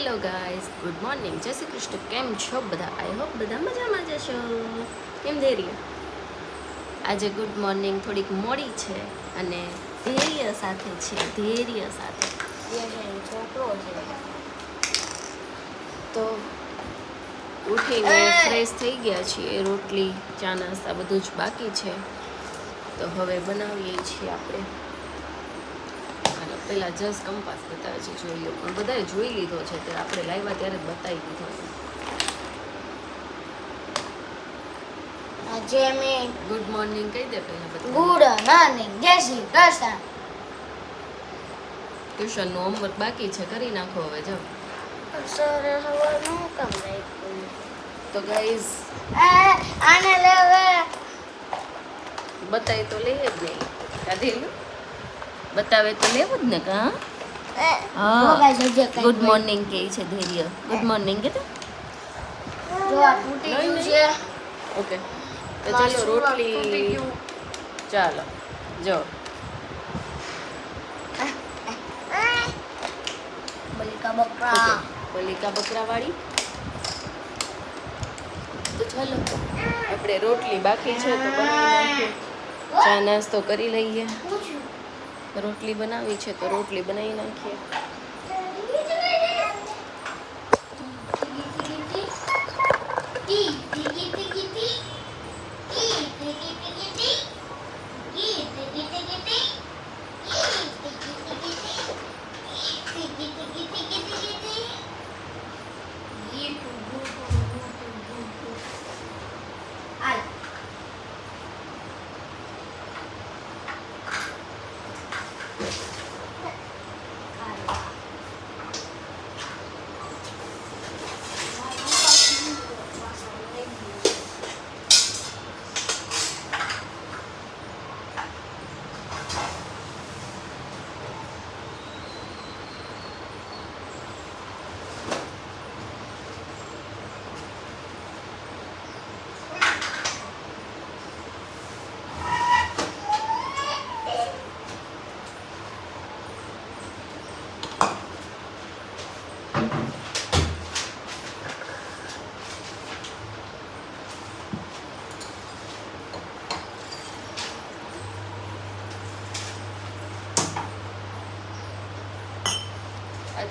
Hello guys, good morning, જય શ્રી કૃષ્ણ. કેમ છો બધા? આઈ હોપ બધા મજામાં જશો. કેમ ધૈર્ય? આજે ગુડ મોર્નિંગ થોડીક મોડી છે અને ધૈર્ય સાથે છે. ધૈર્ય સાથે છોકરો છે તો ઉઠીને ફ્રેશ થઈ ગયા છીએ. રોટલી, ચા, નાસ્તા બધું જ બાકી છે. તો હવે બનાવીએ છીએ આપણે. પેલા જસ કંપાસ બતાવે છે, જોઈ લો. પણ બધાએ જોઈ લીધો છે, ત્યારે આપણે લાવ્યા ત્યારે જ બતાવી દીધો છે. આજે મેં ગુડ મોર્નિંગ કહી દે પહેલા બધા. ગુડ મોર્નિંગ, જય શ્રી કૃષ્ણ. ટ્યુશનનું હોમવર્ક બાકી છે, કરી નાખો હવે. જો સર હવાનું કામ રાખ્યું તો ગાઈઝ આને લેવે બતાવી તો લઈએ જ નહીં. કાઢેલું બતાવે તો લેવું જ ને. કા ગુડ મોર્નિંગ કે છે ધૈર્ય. ગુડ મોર્નિંગ કે તો જો આ તૂટી ગયું છે. ઓકે, તો ચાલો રોટલી. ચાલો જો બલિકા બકરા બલિકા બકરા વાળી. તો ચાલો આપણે રોટલી બાકી છે તો બનાવી નાખીએ. ચા નાસ્તો કરી લઈએ. રોટલી બનાવી છે તો રોટલી બનાવી નાખીએ.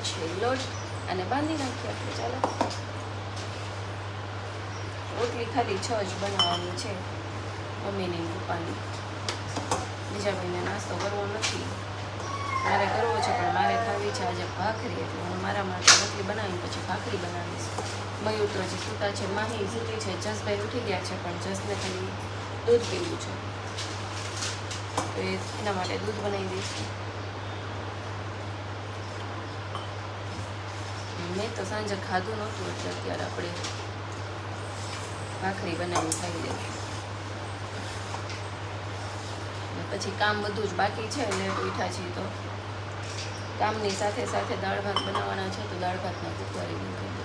છે લોટ અને બાંધી નાખીએ આપણે. ચાલો રોટલી ખાલી 6 જ બનાવવાની છે, મમ્મીની પપ્પાની. બીજા કોઈને નાસ્તો કરવો નથી. મારે કરવો છે પણ મારે ખાવી છે આજે ભાખરી, એટલે હું મારા માટે રોટલી બનાવીને પછી ભાખરી બનાવીશ. મયુર તો હજી સૂતા છે, માહી સૂતી છે, જસભાઈ ઉઠી ગયા છે, પણ જસને ખાલી દૂધ પીવું છે તો એના માટે દૂધ બનાવી દઈશું. મેં તો સાંજે ખાધું નહોતું એટલે અત્યારે આપણે ભાખરી બનાવીને ખાઈ લઈશું. પછી કામ બધું જ બાકી છે, લેટ ઉઠ્યા છીએ તો કામની સાથે સાથે દાળ ભાત બનાવવાના છે, તો દાળ ભાતના કુકવારી મૂકી દઈશું.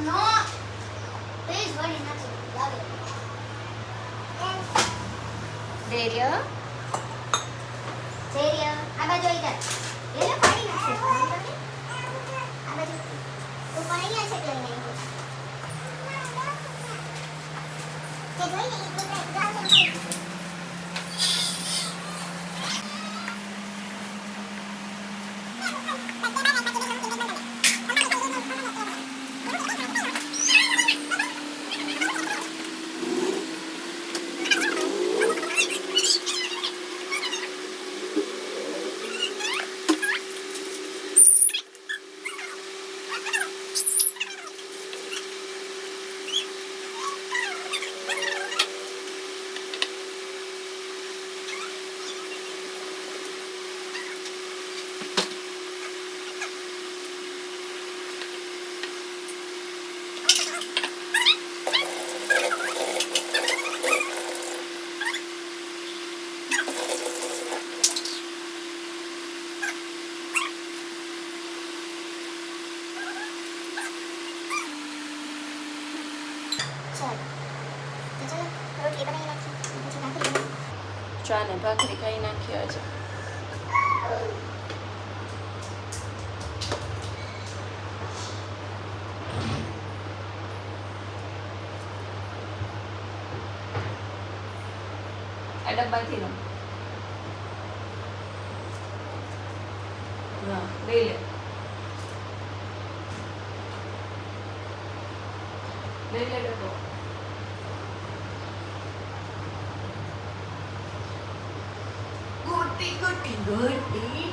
No, please, what is not love it. ધૈર્ય ધૈર્ય આ બાજુ આવી જા. ધૈર્ય પાણી નાખે. આ બાજુ તું પાણી નાખે કે નહીં? તે જોઈ ને એક ચાલો તો ચલો રોટલી બનાવી નાખી પછી ભાખરી બનાવી. ચા ને ભાખરી ખાઈ નાખી આજે. આ ડબ્બાથી લો. હા લઈ લે. લઈ લે ડબ્બો. ગોટી ગોટી ગોટી.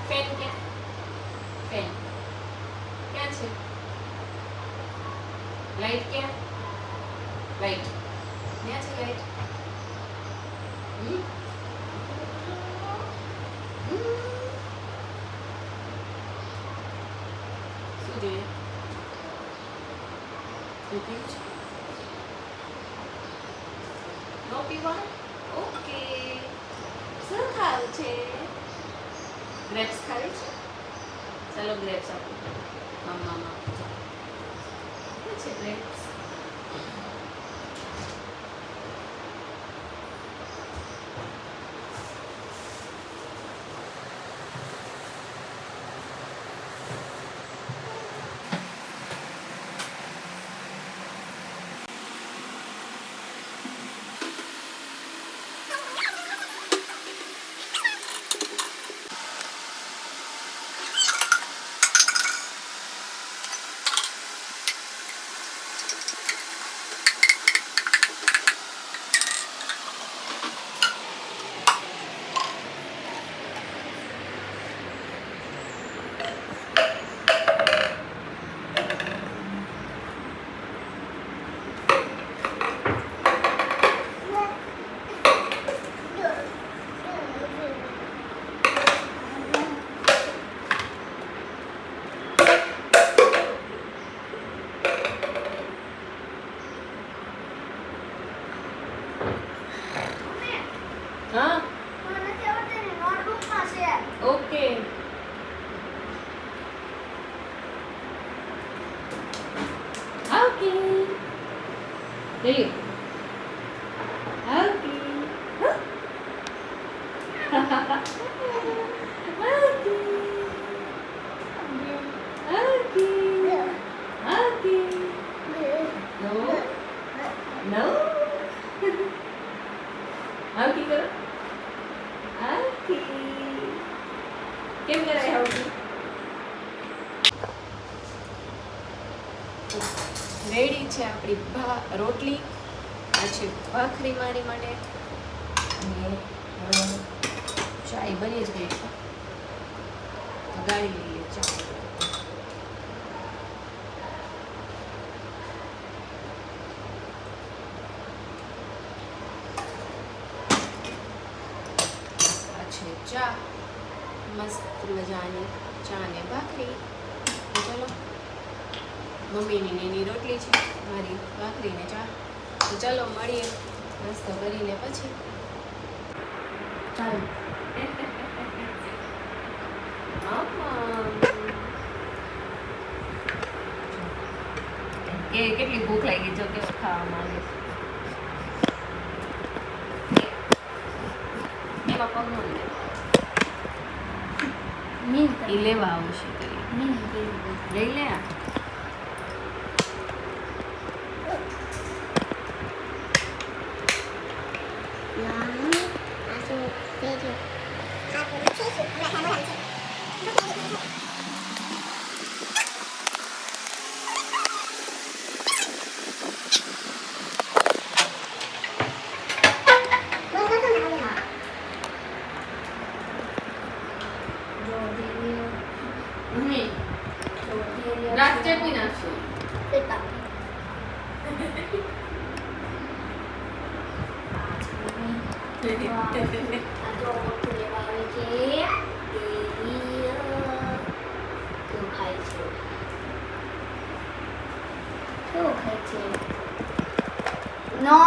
પેન ક્યાં? પેન ક્યાં છે? લાઈટ ક્યાં? લાઈટ ક્યાં છે? લાઈટ શું જોઈએ? પીવું છે? નો પીવા? ઓકે. શું ખાવું છે? ગ્રેપ્સ ખાવી છે? ચાલો ગ્રેપ્સ આપો. મામા શું છે ગ્રેપ્સ? હા મને નથી આવડતું ને નોટબુકમાં છે. ઓકે. ઓકે લઈ okay. Okay okay. No no. Okay કરો. ઓકે કેમ કરાય ઓકે? રેડી છે આપણી રોટલી. પછી ભાખરી મારી માટે અને ચાય બની જ ગઈ છે. ગાળી લઈએ ચા. છે ચા મસ્ત મજાની ચા ને ભાખરી. ચલો મમ્મીની એની રોટલી છે, મારી ભાખરી ને ચા. તો ચલો મળીએ નાસ્તો કરીને પછી. ચાલો કેટલી ભૂખ લાગી જો કે ખાવા માંગે. એમાં પગ નો લે. મીન એ લેવા આવશે મીન લઈ લે. રાત ચટણી નાખશું. No,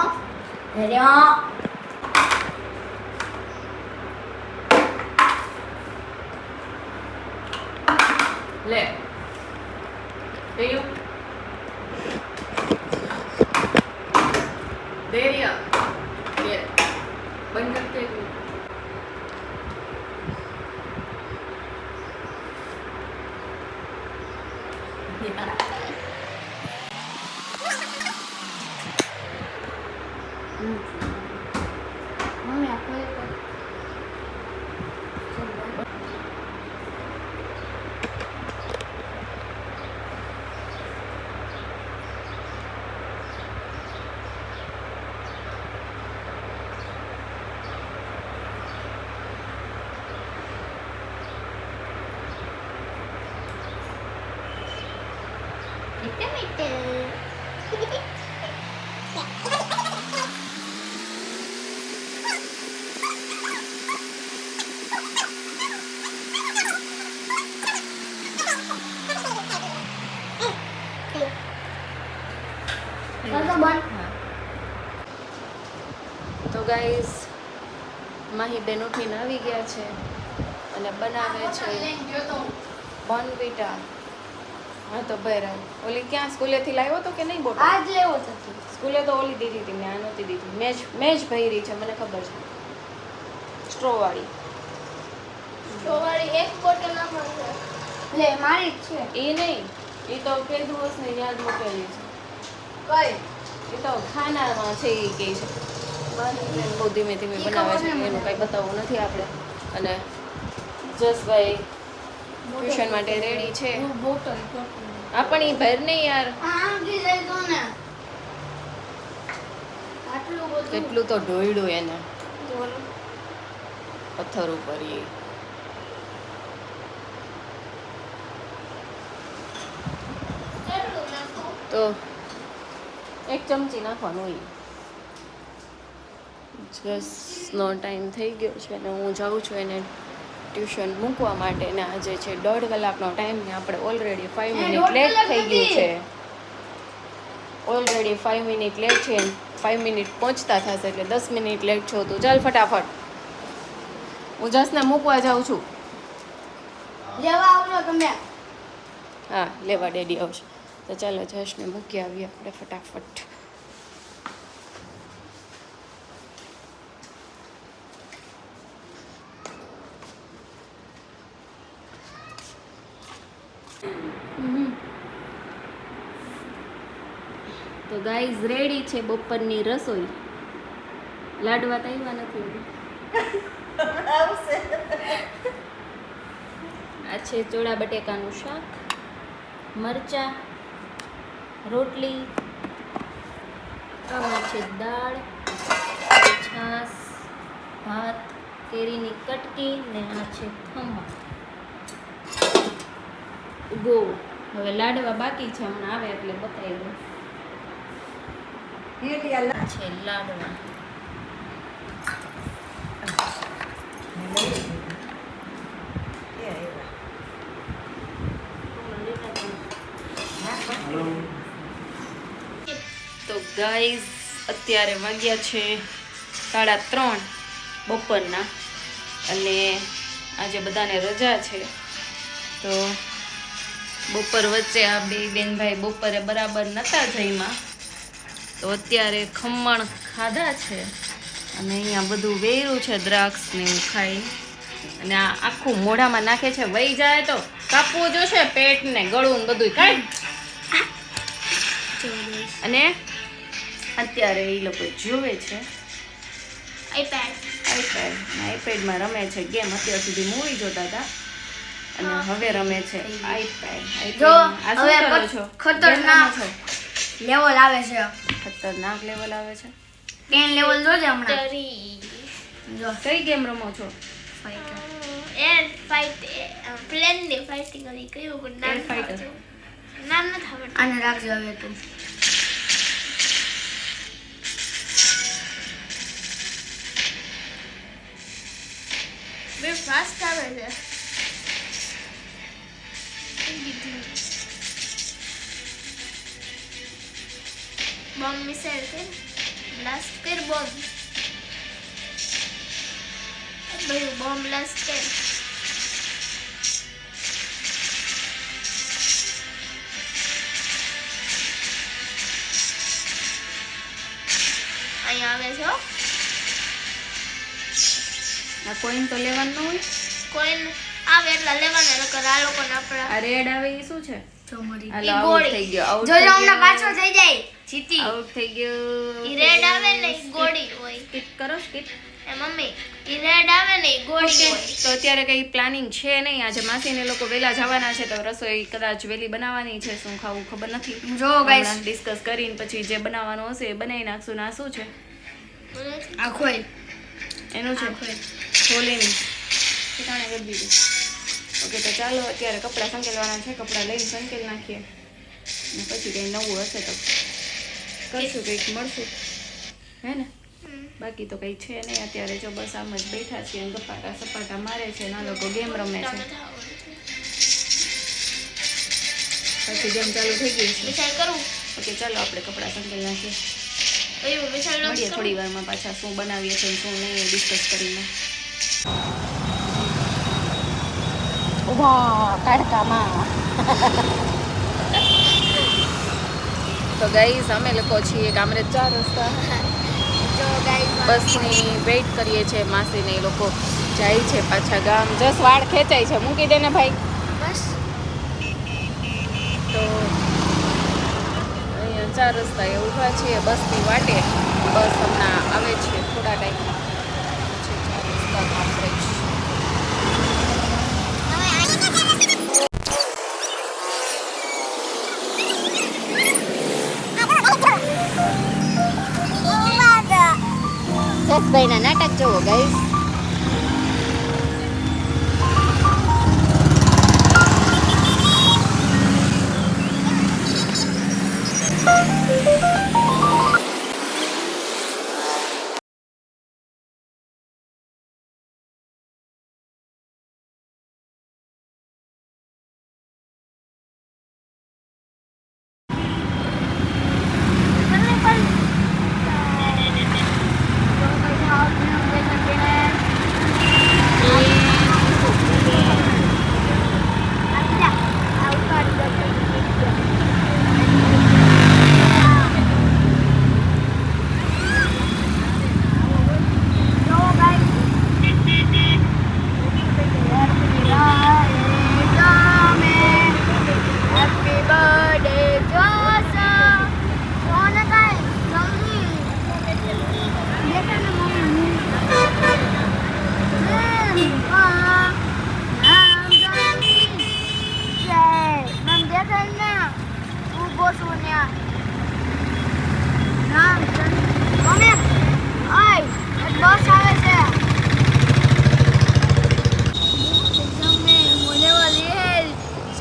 धैर्य ये बंद करते हैं મમ્મી આ ખોલ તો તો ગાઈઝ માહી બેન ઉઠીને આવી ગયા છે અને બનાવે છે બોર્નવિટા. હા તો બરાબર. ઓલી ક્યાં સ્કૂલેથી લાવ્યો તો કે નહીં બોટલ? આજ લેવો હતો. સ્કૂલે તો ઓલી દીધી હતી, મેં આ નહોતી દીધી. મેં જ ભરી છે, મને ખબર છે. સ્ટ્રોવાળી એક બોટલ નાખો લે મારી જ છે. એ નહીં, એ તો કીધું હશે ને યાદ મૂકેલી છે. કઈ એ તો ખાનામાં છે એ કહે છે. બહુ ધીમે ધીમે બનાવે છે, એનું કંઈ બતાવવું નથી આપણે. અને જસભાઈ ટ્યુશન માટે રેડી છે. બોટલ આ પણ એ ભર નહીં યાર, આંગી લઈ દો ને. આટલું બધું કેટલું તો ઢોળ્યું એને પથ્થર ઉપર. એ કેટલું નાખો? તો એક ચમચી નાખવાનું હોય. જસનો ટાઈમ થઈ ગયો છે અને હું જાઉં છું એને ટ્યુશન મૂકવા માટે. ને આજે છે 1.5 કલાકનો ટાઈમ ને આપણે ઓલરેડી 5 મિનિટ લેટ થઈ ગયું છે. ઓલરેડી 5 મિનિટ લેટ છે. 5 મિનિટ પહોંચતા થશે એટલે 10 મિનિટ લેટ છો. તું ચાલ ફટાફટ, હું જસને મૂકવા જાઉં છું. લેવા આવજો તમે. હા, લેવા ડેડી આવશે. તો ચાલો જસને મૂકી આવીએ આપણે ફટાફટ. તો ગાઈઝ રેડી છે બપોરની રસોઈ. લાડવા તો આવ્યા નથી. આ છે ચોળા બટેકાનું શાક, મરચા, રોટલી, આમાં છે દાળ, છાશ, ભાત, કેરીની કટકી ને આ છે ખમણ ગોળ. હવે લાડવા બાકી છે, હમણાં આવે એટલે બતાવી દઉં. આ છે લાડવા. તો ગાઈઝ અત્યારે વાગ્યા છે 3:30 બપોરના અને આજે બધાને રજા છે. તો બપોર વચ્ચે આ બે બેનભાઈ બપોરે બરાબર નહોતા જઈમાં, તો અત્યારે ખમણ ખાધા છે અને અહીંયા બધું વેર્યું છે, દ્રાક્ષ ને એવું ખાઈ. અને આ આખું મોઢામાં નાખે છે. વહી જાય તો કાપવું જોશે પેટ ને ગળું ને બધું કાંઈ. અને અત્યારે એ લોકો જોવે છે આઈપેડમાં રમે છે ગેમ. અત્યાર સુધી મૂવી જોતા હતા અને હવે રમે છે આઈપેડ. જો આ શું હવે કરો છો? ખતરનાક છો? લેવલ આવે છે. ખતરનાક લેવલ આવે છે. 10 લેવલ જોજે હમણાં. જો કઈ ગેમ રમો છો? એર ફાઇટ પ્લેન ને ફાઇટિંગ કરી કયું નામ Air fighter. નામ નથી આવડતું. આને રાખજો હવે તું. બે ફાસ્ટ આવે છે. બોમ્બ મિસાઇલ કે બ્લાસ્ટ કર બોમ્બ. ભાઈ બોમ્બ બ્લાસ્ટ કર. અહીંયા આવે છે હો. આ કોઈન તો લેવાનું ન હોય. કોઈન આવે એટલે લેવાના નકર આ લોકોને આપણા આ રેડ આવે એ શું છે? ચોમરી હાલો, ઈ આઉટ ગોળી. થઈ ગયો, આઉટ જો થઈ હમણાં ગયો. પાછો થઈ જાય જીતી આઉટ થઈ ગયો. ઈ રેડ આવે ને ઈ ગોળી હોય. સ્કીપ કરો, સ્કીપ. એ મમ્મી ઈ રેડ આવે ને ઈ ગોળી હોય. તો અત્યારે કઈ પ્લાનિંગ છે નહીં. આજે માસીને લોકો વહેલા જવાના છે તો રસોઈ કદાચ વહેલી બનાવવાની છે. શું ખાવું ખબર નથી. જો ગાઈસ ડિસ્કસ કરીને પછી જે બનાવવાનું હશે એ બનાવી નાખશું. ને આ શું છે? આખો એનું છે ખોલીને ઠેકાણે કરી દીધું. ઓકે, તો ચાલો અત્યારે કપડાં સંકેલવાના છે. કપડાં લઈને સંકેલ નાખીએ ને પછી કંઈ નવું હશે તો કરશું, કંઈક મળશું, હે ને? બાકી તો કંઈ છે નહીં અત્યારે. જો બસ આમ જ બેઠા છીએ અને ગપાટા સપાટા મારે છે. ના લોકો ગેમ રમે છે. પછી ગેમ ચાલુ થઈ ગઈ છે. વિચાર કરું ઓકે, ચાલો આપણે કપડાં સંકેલ નાખીએ. કયું વિચાર મળીએ થોડી વારમાં પાછા. શું બનાવીએ છીએ શું નહીં એ ડિસ્કસ કરીને. ઉભા તડકામાં. તો ગાઈસ અમે લોકો છીએ કામરેજ 4 રસ્તા. જો ગાઈસ બસની વેઇટ કરીએ છીએ. માસીને એ લોકો જાય છે પાછા ગામ. જસ વાળ ખેંચાય છે, મૂકી દે ને ભાઈ. બસ તો અહીંયા 4 રસ્તા એ ઊભા છીએ બસની વાટે. બસ હમણાં આવે છે થોડા ટાઈમમાં. છે 4 રસ્તા કામરેજ. જસભાઈના નાટક જોવો ગાઈસ.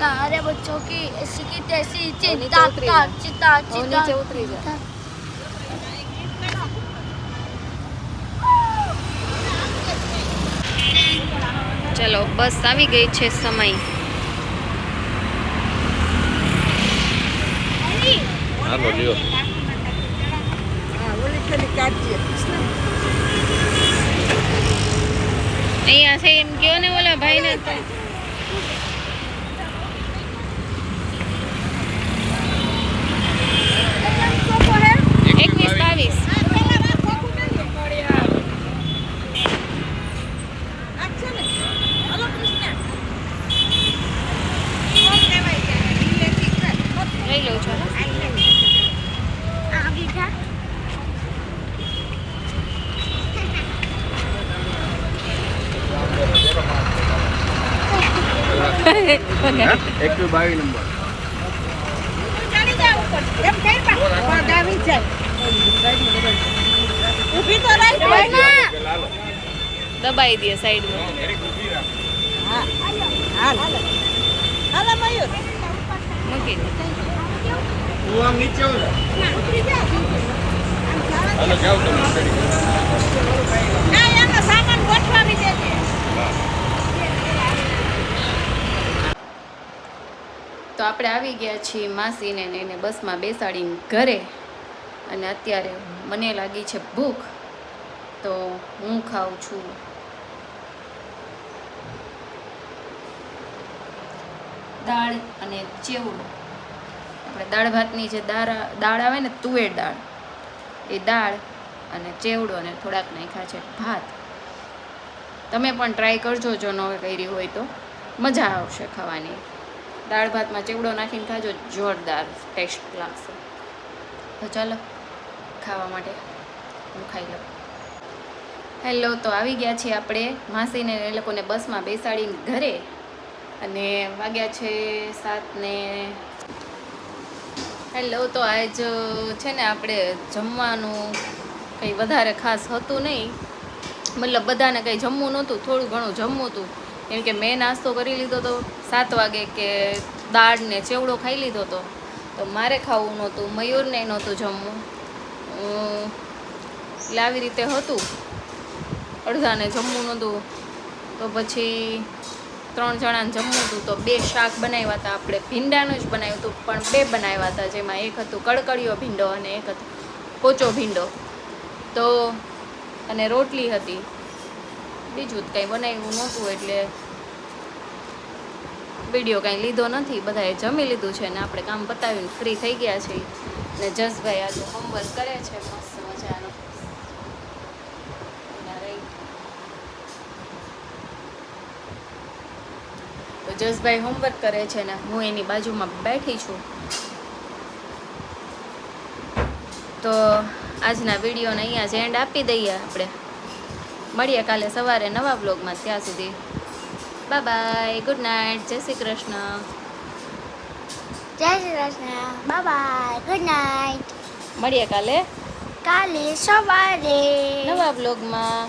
सारे बच्चों की ऐसी की तैसी नीचे चिंता उतरी जा। चिंता હવે નીચે ઉતરી જા. ચલો બસ આવી ગઈ છે. સમય હાલો લ્યો. અહીંયા છે એમ કયો ને ઓલા ભાઈ ને. એકવીસ 22 લઈ લઉં છું. એકવીસ 22 નંબર. દબાઈ દે સાઈડમાં. મૂકી દે. હું આમ નીચે આવું હાલો જાવ તમે. તો આપણે આવી ગયા છીએ માસીને ને એને બસમાં બેસાડીને ઘરે. અને અત્યારે મને લાગી છે ભૂખ, તો હું ખાઉં છું દાળ અને ચેવડું. આપણે દાળ ભાતની જે દાળ આવે ને તુવેર દાળ, એ દાળ અને ચેવડો અને થોડાક નાખ્યા છે ભાત. તમે પણ ટ્રાય કરજો જો ન કરી હોય તો, મજા આવશે ખાવાની. દાળ ભાતમાં ચેવડો નાખીને ખાજો, જોરદાર ટેસ્ટ લાગશે. તો ચાલો ખાવા માટે હું ખાઈ લઉં. હેલો, તો આવી ગયા છીએ આપણે માસીને એ લોકોને બસમાં બેસાડીને ઘરે, અને વાગ્યા છે 7 ને. હેલો, તો આજ છે ને આપણે જમવાનું કંઈ વધારે ખાસ હતું નહીં, મતલબ બધાને કંઈ જમવું નહોતું, થોડું ઘણું જમવું હતું. કેમ કે મેં નાસ્તો કરી લીધો હતો 7 વાગે, કે દાળ ને ચેવડો ખાઈ લીધો હતો, તો મારે ખાવું નહોતું, મયુરને નહોતું જમવું. એટલે આવી રીતે હતું, અડધાને જમવું નહોતું, તો પછી 3 જણાને જમવું હતું. તો 2 શાક બનાવ્યા હતા આપણે, ભીંડાનું જ બનાવ્યું હતું, પણ 2 બનાવ્યા હતા, જેમાં એક હતું કડકડિયો ભીંડો અને એક હતો પોચો ભીંડો. તો અને રોટલી હતી, બીજું કંઈ બનાવ્યું નહોતું, એટલે વિડીયો કાંઈ લીધો નથી. બધાએ જમી લીધું છે ને આપણે કામ પતાવીને ફ્રી થઈ ગયા છીએ. ને જસભાઈ આજે હોમવર્ક કરે છે મસ્ત મજાનો. તો જસભાઈ હોમવર્ક કરે છે ને હું એની બાજુમાં બેઠી છું. તો આજના વિડીયોને અહીંયા જ એન્ડ આપી દઈએ આપણે. મળીએ કાલે સવારે નવા બ્લોગમાં. ત્યાં સુધી બાય બાય, ગુડ નાઇટ, જય શ્રી કૃષ્ણ. જય Shri Krishna, bye bye, good night. મળીએ કાલે કાલે સવારે નવા બ્લોગમાં.